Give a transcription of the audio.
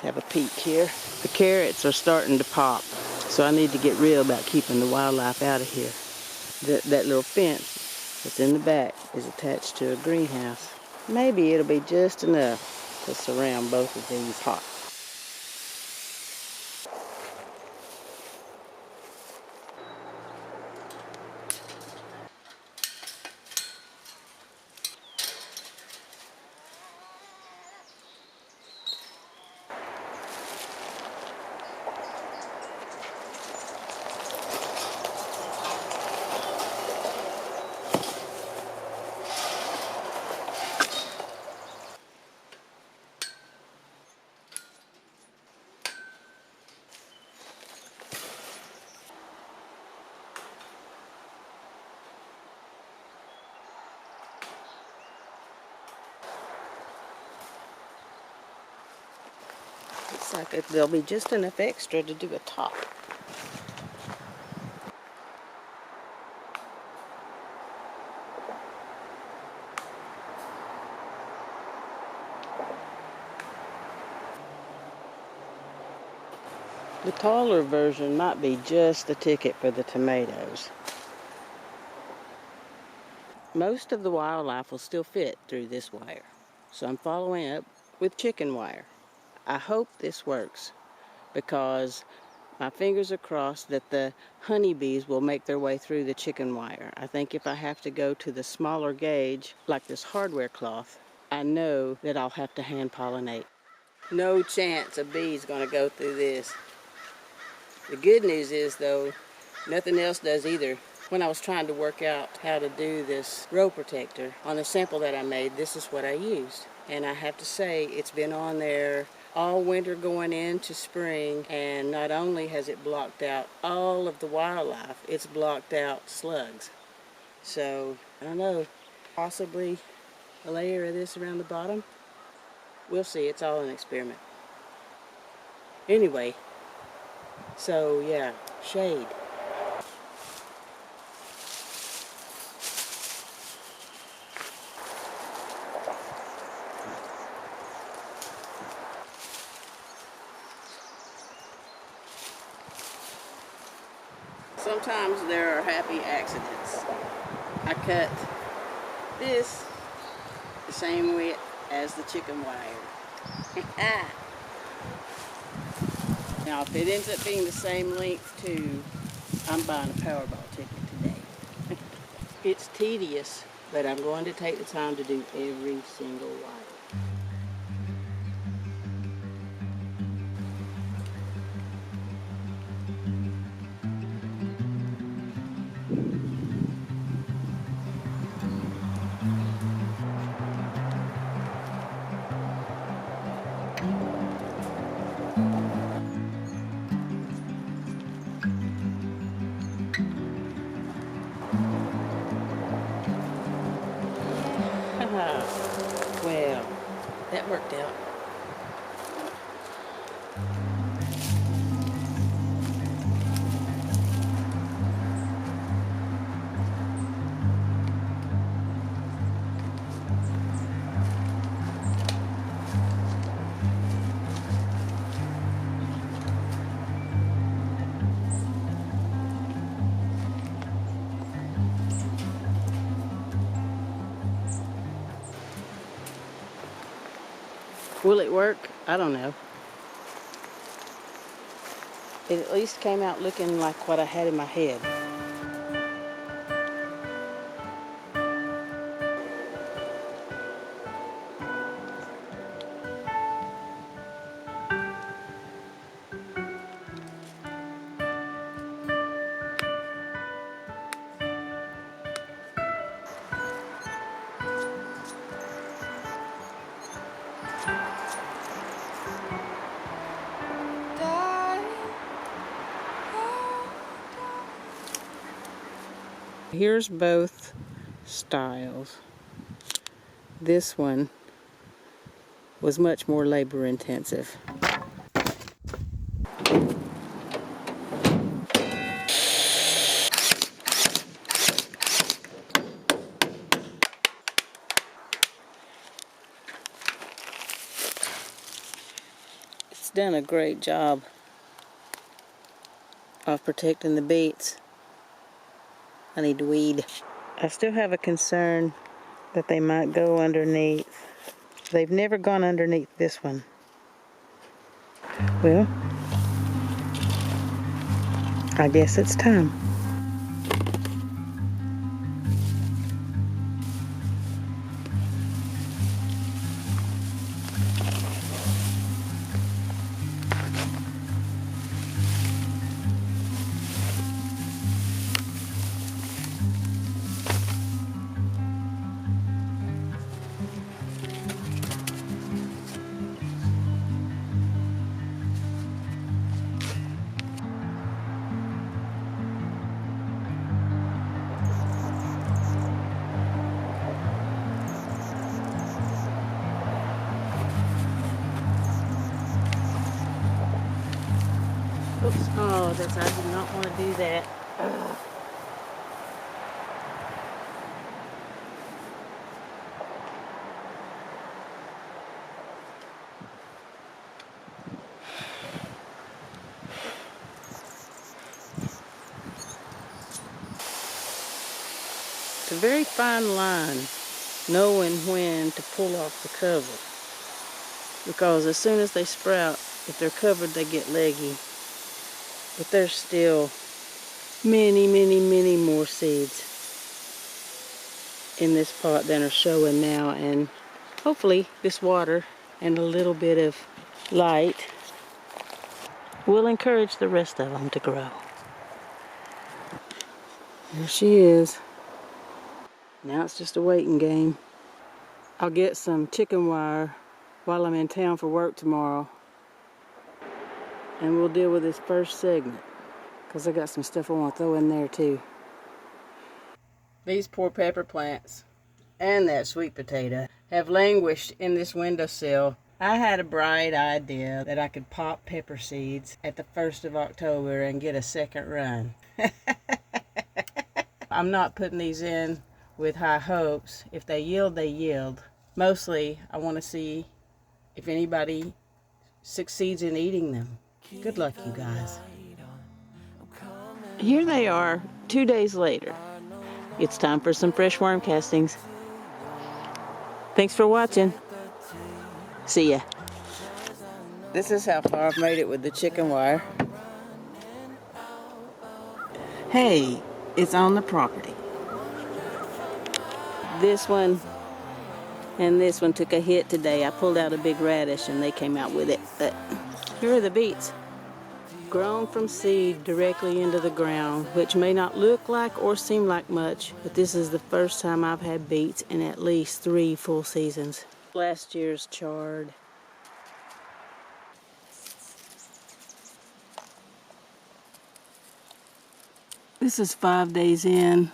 have a peek here. The carrots are starting to pop, so I need to get real about keeping the wildlife out of here. That little fence that's in the back is attached to a greenhouse. Maybe it'll be just enough to surround both of these pots. Looks like there'll be just enough extra to do a top. The taller version might be just the ticket for the tomatoes. Most of the wildlife will still fit through this wire, so I'm following up with chicken wire. I hope this works because my fingers are crossed that the honeybees will make their way through the chicken wire. I think if I have to go to the smaller gauge, like this hardware cloth, I know that I'll have to hand pollinate. No chance a bee's gonna go through this. The good news is though, nothing else does either. When I was trying to work out how to do this row protector, on the sample that I made, this is what I used. And I have to say, it's been on there all winter going into spring, and not only has it blocked out all of the wildlife, it's blocked out slugs. So, I don't know, possibly a layer of this around the bottom. We'll see, it's all an experiment. Anyway, so yeah, shade. Sometimes there are happy accidents. I cut this the same way as the chicken wire. Now if it ends up being the same length too, I'm buying a Powerball ticket today. It's tedious, but I'm going to take the time to do every single wire. Well, that worked out. Will it work? I don't know. It at least came out looking like what I had in my head. Here's both styles. This one was much more labor intensive. It's done a great job of protecting the beets. I need to weed. I still have a concern that they might go underneath. They've never gone underneath this one. Well, I guess it's time. Oops. Oh, I did not want to do that. Ugh. It's a very fine line, knowing when to pull off the cover. Because as soon as they sprout, if they're covered, they get leggy. But there's still many, many, many more seeds in this pot than are showing now. And hopefully this water and a little bit of light will encourage the rest of them to grow. There she is. Now it's just a waiting game. I'll get some chicken wire while I'm in town for work tomorrow, and we'll deal with this first segment, because I got some stuff I want to throw in there too. These poor pepper plants and that sweet potato have languished in this windowsill. I had a bright idea that I could pop pepper seeds at the 1st of October and get a second run. I'm not putting these in with high hopes. If they yield, they yield. Mostly, I want to see if anybody succeeds in eating them. Good luck, you guys. Here they are, 2 days later. It's time for some fresh worm castings. Thanks for watching. See ya. This is how far I've made it with the chicken wire. Hey, it's on the property. This one and this one took a hit today. I pulled out a big radish and they came out with it. But here are the beets. Grown from seed directly into the ground, which may not look like or seem like much, but this is the first time I've had beets in at least 3 full seasons. Last year's chard. This is 5 days in.